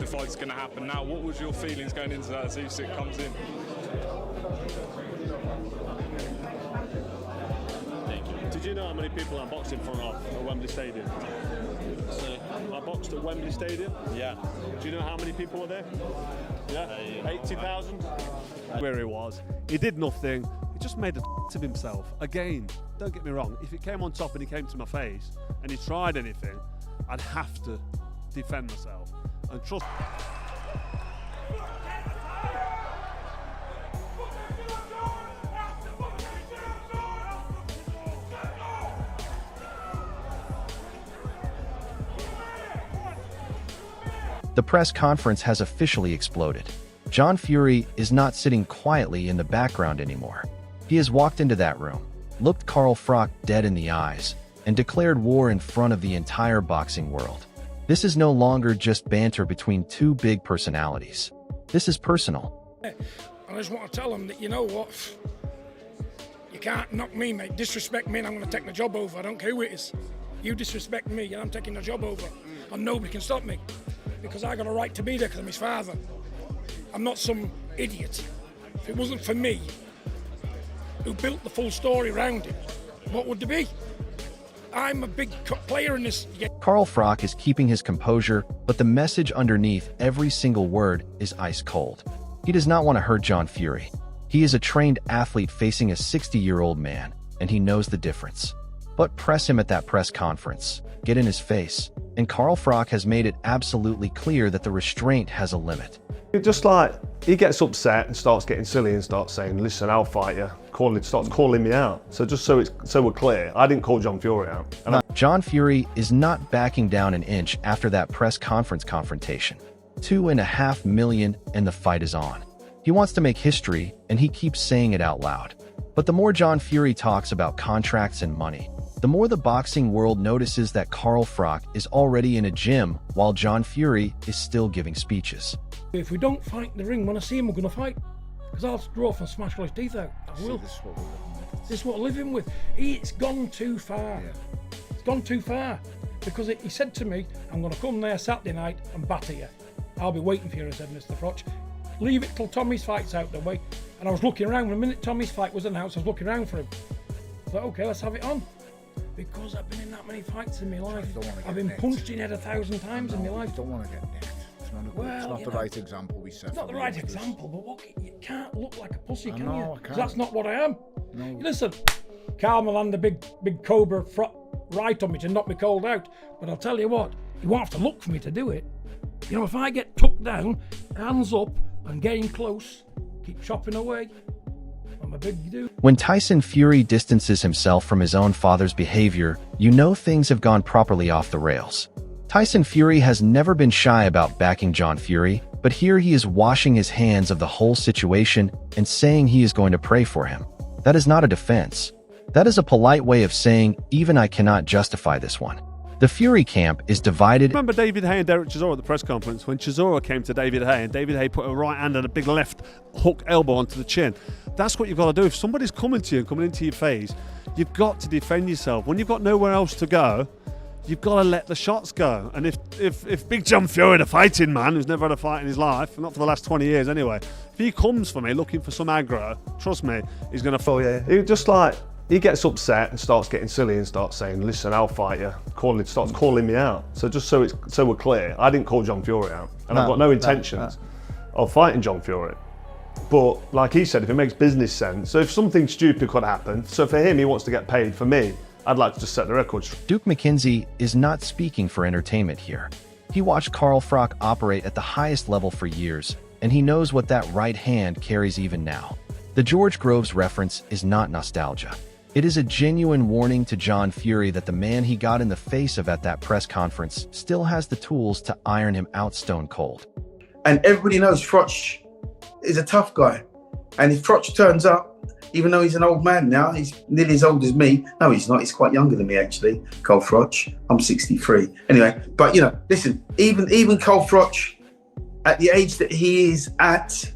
the fight's going to happen now. What was your feelings going into that as Usyk comes in? Did you know how many people I boxed in front of at Wembley Stadium? I boxed at Wembley Stadium. Yeah. Do you know how many people were there? Yeah, 80,000. Where he was, he did nothing. He just made a of himself. Again, don't get me wrong. If it came on top and he came to my face and he tried anything, I'd have to defend myself and trust. The press conference has officially exploded. John Fury is not sitting quietly in the background anymore. He has walked into that room, looked Carl Froch dead in the eyes, and declared war in front of the entire boxing world. This is no longer just banter between two big personalities. This is personal. I just want to tell him that, you know what? You can't knock me, mate. Disrespect me and I'm going to take my job over. I don't care who it is. You disrespect me and I'm taking the job over. And nobody can stop me. Because I got a right to be there because I'm his father. I'm not some idiot. If it wasn't for me, who built the full story around him, what would there be? I'm a big player in this. Carl Froch is keeping his composure, but the message underneath every single word is ice cold. He does not want to hurt John Fury. He is a trained athlete facing a 60-year-old man, and he knows the difference. But press him at that press conference, get in his face, and Carl Froch has made it absolutely clear that the restraint has a limit. Just like, he gets upset and starts getting silly and starts saying, listen, I'll fight you. Starts calling me out. So just so we're clear, I didn't call John Fury out. John Fury is not backing down an inch after that press conference confrontation. 2.5 million and the fight is on. He wants to make history and he keeps saying it out loud. But the more John Fury talks about contracts and money, the more the boxing world notices that Carl Froch is already in a gym while John Fury is still giving speeches. If we don't fight in the ring, when I see him, we're going to fight. Because I'll draw off and smash all his teeth out. I will. This is what we're living with. It's gone too far. Yeah. It's gone too far. Because he said to me, I'm going to come there Saturday night and batter you. I'll be waiting for you, I said, Mr. Froch. Leave it till Tommy's fight's out the way. And I was looking around. The minute Tommy's fight was announced, I was looking around for him. I thought, okay, let's have it on. Because I've been in that many fights in my life. I've been punched in the head 1,000 times in my life. You don't want to get nicked. It's not the right example we set. It's not the right example, but what, you can't look like a pussy, can know, you? I can't. That's not what I am. No. Listen, Carl Milan, the big cobra right on me to knock me cold out. But I'll tell you what, you won't have to look for me to do it. You know, if I get tucked down, hands up, and getting close, keep chopping away. I'm a big dude. When Tyson Fury distances himself from his own father's behavior, you know things have gone properly off the rails. Tyson Fury has never been shy about backing John Fury, but here he is washing his hands of the whole situation and saying he is going to pray for him. That is not a defense. That is a polite way of saying, even I cannot justify this one. The Fury camp is divided. Remember David Haye and Derek Chisora at the press conference when Chisora came to David Haye and David Haye put a right hand and a big left hook elbow onto the chin. That's what you've got to do. If somebody's coming to you and coming into your face, you've got to defend yourself. When you've got nowhere else to go, you've got to let the shots go. And if Big John Fury, the fighting man, who's never had a fight in his life, not for the last 20 years anyway, if he comes for me looking for some aggro, trust me, he's going to... Oh yeah, he gets upset and starts getting silly and starts saying, listen, I'll fight you. Starts calling me out. So just so we're clear, I didn't call John Fury out. And I've got no intentions of fighting John Fury. But like he said, if it makes business sense, so if something stupid could happen, so for him, he wants to get paid. For me, I'd like to just set the record straight. Duke McKenzie is not speaking for entertainment here. He watched Carl Froch operate at the highest level for years, and he knows what that right hand carries even now. The George Groves reference is not nostalgia. It is a genuine warning to John Fury that the man he got in the face of at that press conference still has the tools to iron him out stone cold. And everybody knows Froch is a tough guy. And if Froch turns up, even though he's an old man now, he's nearly as old as me. No, he's not. He's quite younger than me, actually, Carl Froch. I'm 63. Anyway, but, you know, listen, even Carl Froch, at the age that he is at,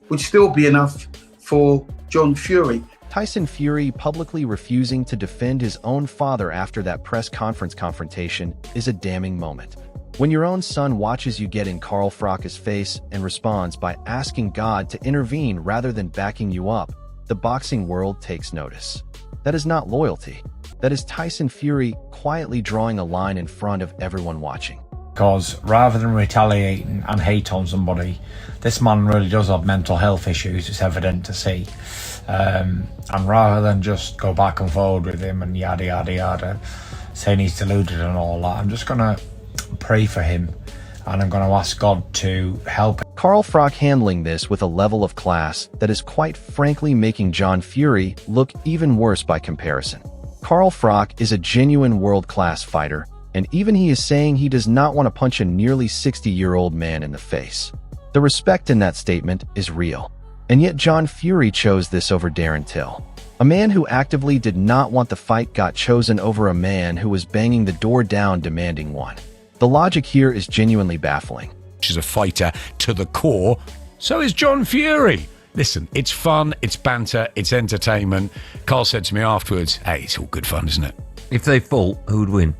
would still be enough for John Fury. Tyson Fury publicly refusing to defend his own father after that press conference confrontation is a damning moment. When your own son watches you get in Carl Froch's face and responds by asking God to intervene rather than backing you up, the boxing world takes notice. That is not loyalty. That is Tyson Fury quietly drawing a line in front of everyone watching. Because rather than retaliating and hate on somebody, this man really does have mental health issues, it's evident to see. And rather than just go back and forward with him and yada yada yada, saying he's deluded and all that, I'm just going to pray for him and I'm going to ask God to help him. Carl Froch handling this with a level of class that is quite frankly making John Fury look even worse by comparison. Carl Froch is a genuine world-class fighter, and even he is saying he does not want to punch a nearly 60-year-old man in the face. The respect in that statement is real. And yet John Fury chose this over Darren Till. A man who actively did not want the fight got chosen over a man who was banging the door down demanding one. The logic here is genuinely baffling. She's a fighter to the core. So is John Fury. Listen, it's fun, it's banter, it's entertainment. Carl said to me afterwards, hey, it's all good fun, isn't it? If they fought, who would win?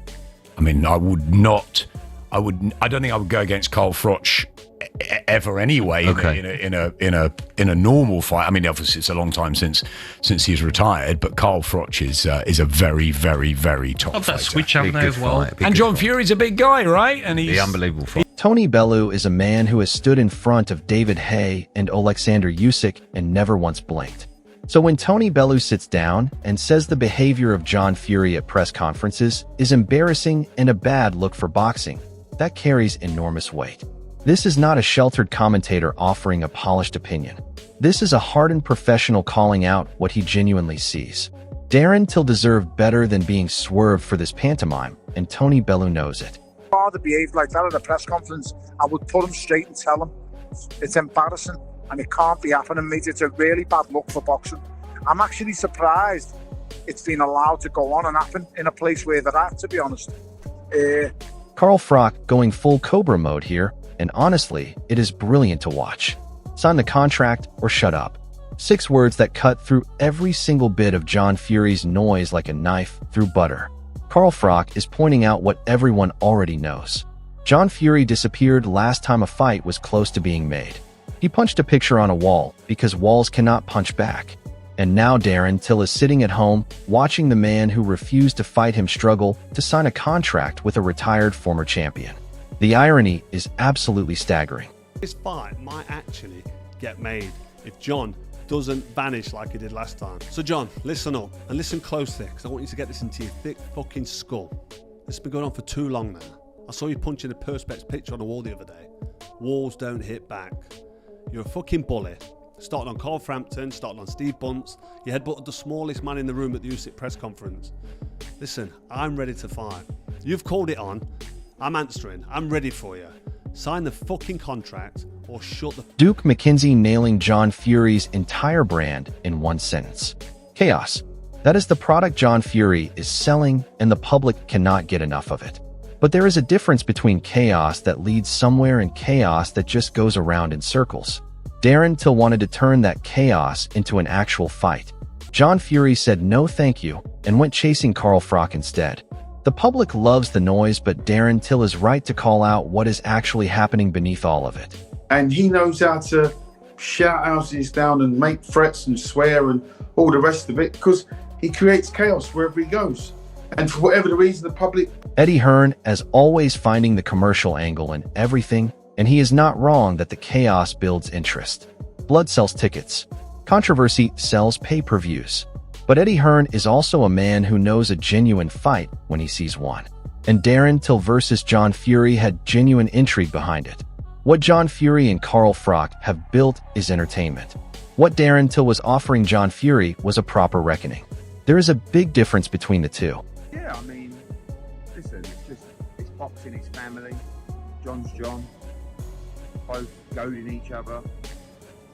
I mean, I don't think I would go against Carl Froch ever anyway. Okay. In a normal fight. I mean, obviously it's a long time since he's retired, but Carl Froch is a very, very, very top fighter. That switch up there as well. And John Fury's a big guy, right? And he's unbelievable fight. Tony Bellew is a man who has stood in front of David Haye and Alexander Usyk and never once blinked. So when Tony Bellew sits down and says the behavior of John Fury at press conferences is embarrassing and a bad look for boxing, that carries enormous weight. This is not a sheltered commentator offering a polished opinion. This is a hardened professional calling out what he genuinely sees. Darren Till deserved better than being swerved for this pantomime, and Tony Bellew knows it. If father behaved like that at a press conference, I would put him straight and tell him. It's embarrassing. And it can't be happening, mate. It's a really bad look for boxing. I'm actually surprised it's been allowed to go on and happen in a place where they're at, to be honest. Carl Froch going full Cobra mode here, and honestly, it is brilliant to watch. Sign the contract or shut up. 6 words that cut through every single bit of John Fury's noise like a knife through butter. Carl Froch is pointing out what everyone already knows. John Fury disappeared last time a fight was close to being made. He punched a picture on a wall because walls cannot punch back. And now Darren Till is sitting at home watching the man who refused to fight him struggle to sign a contract with a retired former champion. The irony is absolutely staggering. This fight might actually get made if John doesn't vanish like he did last time. So John, listen up and listen closely because I want you to get this into your thick fucking skull. This has been going on for too long now. I saw you punching a Perspex picture on the wall the other day. Walls don't hit back. You're a fucking bully. Starting on Carl Frampton, starting on Steve Bunce. You headbutted the smallest man in the room at the Usyk press conference. Listen, I'm ready to fight. You've called it on. I'm answering. I'm ready for you. Sign the fucking contract or shut the... Duke McKenzie nailing John Fury's entire brand in one sentence. Chaos. That is the product John Fury is selling and the public cannot get enough of it. But there is a difference between chaos that leads somewhere and chaos that just goes around in circles. Darren Till wanted to turn that chaos into an actual fight. John Fury said no thank you and went chasing Carl Froch instead. The public loves the noise, but Darren Till is right to call out what is actually happening beneath all of it. And he knows how to shout houses down and make threats and swear and all the rest of it because he creates chaos wherever he goes. And for whatever the reason, the public... Eddie Hearn, as always, finding the commercial angle in everything, and he is not wrong that the chaos builds interest. Blood sells tickets. Controversy sells pay-per-views. But Eddie Hearn is also a man who knows a genuine fight when he sees one. And Darren Till versus John Fury had genuine intrigue behind it. What John Fury and Carl Froch have built is entertainment. What Darren Till was offering John Fury was a proper reckoning. There is a big difference between the two. Yeah, I mean, listen, it's boxing, it's family. John's John. Both goading each other.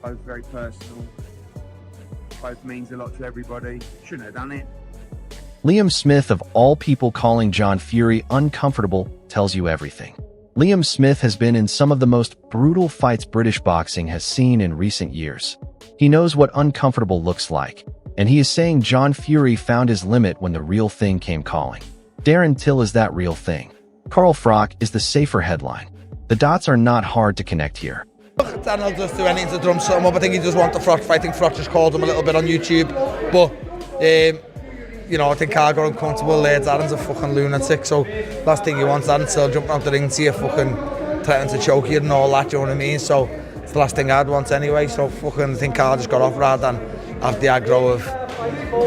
Both very personal. Both means a lot to everybody. Shouldn't have done it. Liam Smith, of all people, calling John Fury uncomfortable tells you everything. Liam Smith has been in some of the most brutal fights British boxing has seen in recent years. He knows what uncomfortable looks like, and he is saying John Fury found his limit when the real thing came calling. Darren Till is that real thing. Carl Froch is the safer headline. The dots are not hard to connect here. Dan will just do anything to drum something up. I think he does want the Froch fight. I think Froch just called him a little bit on YouTube. But, you know, I think Carl got uncomfortable there. Darren's a fucking lunatic. So last thing he wants, Darren still jumping out the ring to you, fucking threatening to choke you and all that, you know what I mean? So it's the last thing I'd want anyway. So fucking I think Carl just got off rather than have the aggro of,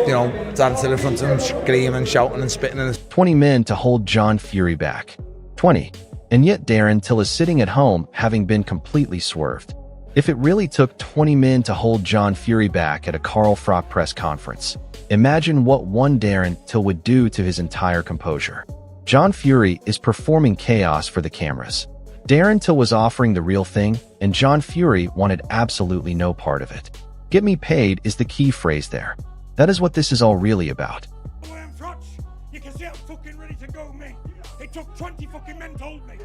you know, Darren still in front of him, screaming, shouting and spitting in his... 20 men to hold John Fury back. 20. And yet Darren Till is sitting at home having been completely swerved. If it really took 20 men to hold John Fury back at a Carl Froch press conference, imagine what one Darren Till would do to his entire composure. John Fury is performing chaos for the cameras. Darren Till was offering the real thing, and John Fury wanted absolutely no part of it. Get me paid is the key phrase there. That is what this is all really about. You can see I'm fucking ready to go, mate. It took 20 fucking men to hold me.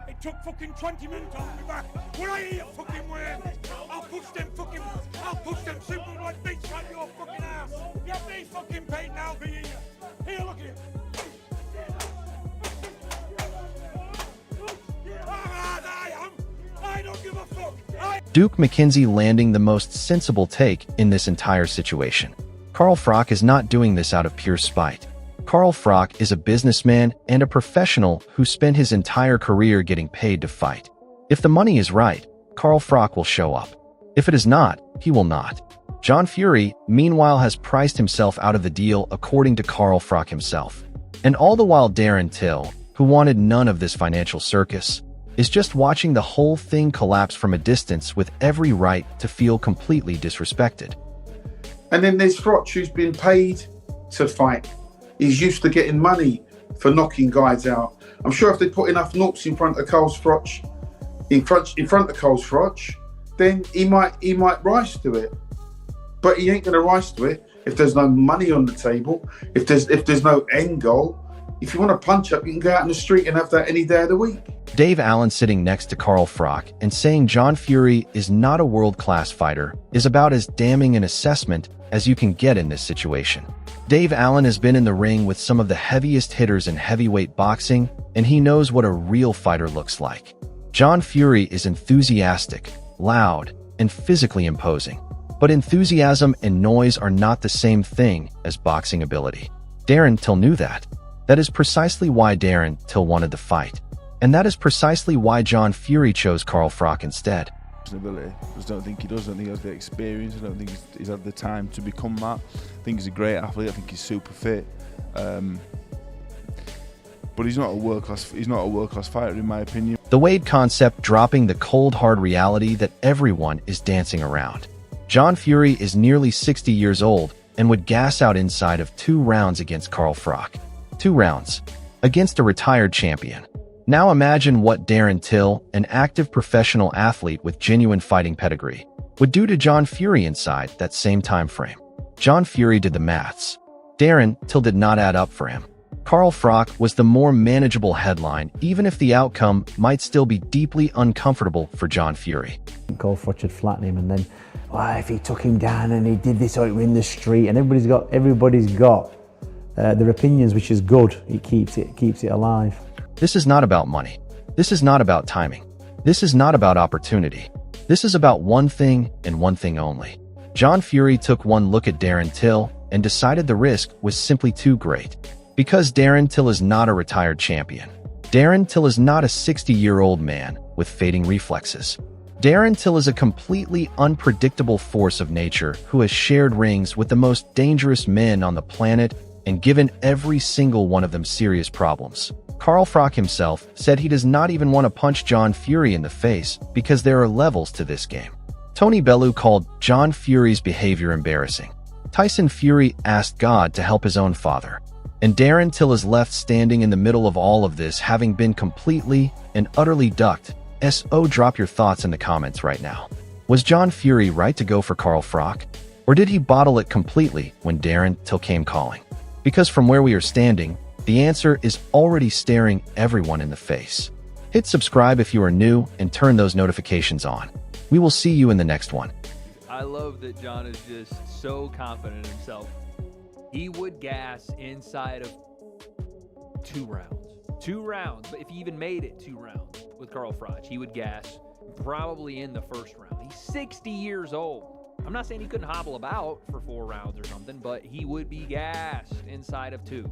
It took fucking 20 men to hold me back. When I hear fucking word, I'll push them super like beats right your fucking ass. Get me fucking paid now, be here. Here, look here. I don't give a fuck. Duke McKenzie landing the most sensible take in this entire situation. Carl Froch is not doing this out of pure spite. Carl Froch is a businessman and a professional who spent his entire career getting paid to fight. If the money is right, Carl Froch will show up. If it is not, he will not. John Fury, meanwhile, has priced himself out of the deal according to Carl Froch himself. And all the while Darren Till, who wanted none of this financial circus, is just watching the whole thing collapse from a distance with every right to feel completely disrespected. And then there's Froch, who's been paid to fight. He's used to getting money for knocking guys out. I'm sure if they put enough knocks in front of Carl Froch, in front of Carl Froch, then he might rise to it. But he ain't going to rise to it if there's no money on the table, if there's no end goal. If you want to punch up, you can go out in the street and have that any day of the week. Dave Allen sitting next to Carl Froch and saying John Fury is not a world-class fighter is about as damning an assessment as you can get in this situation. Dave Allen has been in the ring with some of the heaviest hitters in heavyweight boxing, and he knows what a real fighter looks like. John Fury is enthusiastic, loud, and physically imposing. But enthusiasm and noise are not the same thing as boxing ability. Darren Till knew that. That is precisely why Darren Till wanted the fight. And that is precisely why John Fury chose Carl Froch instead. Ability. I just don't think he does. I don't think he has the experience. I don't think he's had the time to become that. I think he's a great athlete. I think he's super fit. But he's not a world class. He's not a world class fighter, in my opinion. The Wade concept dropping the cold hard reality that everyone is dancing around. John Fury is nearly 60 years old and would gas out inside of 2 rounds against Carl Froch. 2 rounds against a retired champion. Now imagine what Darren Till, an active professional athlete with genuine fighting pedigree, would do to John Fury inside that same time frame. John Fury did the maths. Darren Till did not add up for him. Carl Froch was the more manageable headline, even if the outcome might still be deeply uncomfortable for John Fury. Carl Froch would flatten him, and then, if he took him down and he did this out in the street, and everybody's got their opinions, which is good. It keeps it alive. This is not about money. This is not about timing. This is not about opportunity. This is about one thing and one thing only. John Fury took one look at Darren Till and decided the risk was simply too great. Because Darren Till is not a retired champion. Darren Till is not a 60-year-old man with fading reflexes. Darren Till is a completely unpredictable force of nature who has shared rings with the most dangerous men on the planet and given every single one of them serious problems. Carl Froch himself said he does not even want to punch John Fury in the face because there are levels to this game. Tony Bellew called John Fury's behavior embarrassing. Tyson Fury asked God to help his own father. And Darren Till is left standing in the middle of all of this, having been completely and utterly ducked. Drop your thoughts in the comments right now. Was John Fury right to go for Carl Froch? Or did he bottle it completely when Darren Till came calling? Because from where we are standing, the answer is already staring everyone in the face. Hit subscribe if you are new and turn those notifications on. We will see you in the next one. I love that John is just so confident in himself. He would gas inside of 2 rounds. 2 rounds, but if he even made it 2 rounds with Carl Froch, he would gas probably in the first round. He's 60 years old. I'm not saying he couldn't hobble about for 4 rounds or something, but he would be gassed inside of 2.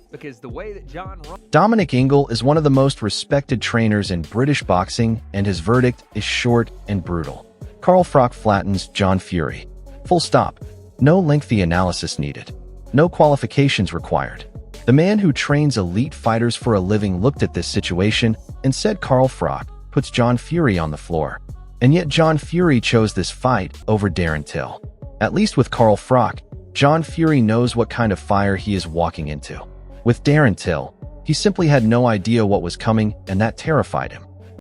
Because the way that John runs... Dominic Ingle is one of the most respected trainers in British boxing, and his verdict is short and brutal. Carl Froch flattens John Fury. Full stop. No lengthy analysis needed. No qualifications required. The man who trains elite fighters for a living looked at this situation and said Carl Froch puts John Fury on the floor. And yet John Fury chose this fight over Darren Till. At least with Carl Froch, John Fury knows what kind of fire he is walking into. With Darren Till, he simply had no idea what was coming, and that terrified him.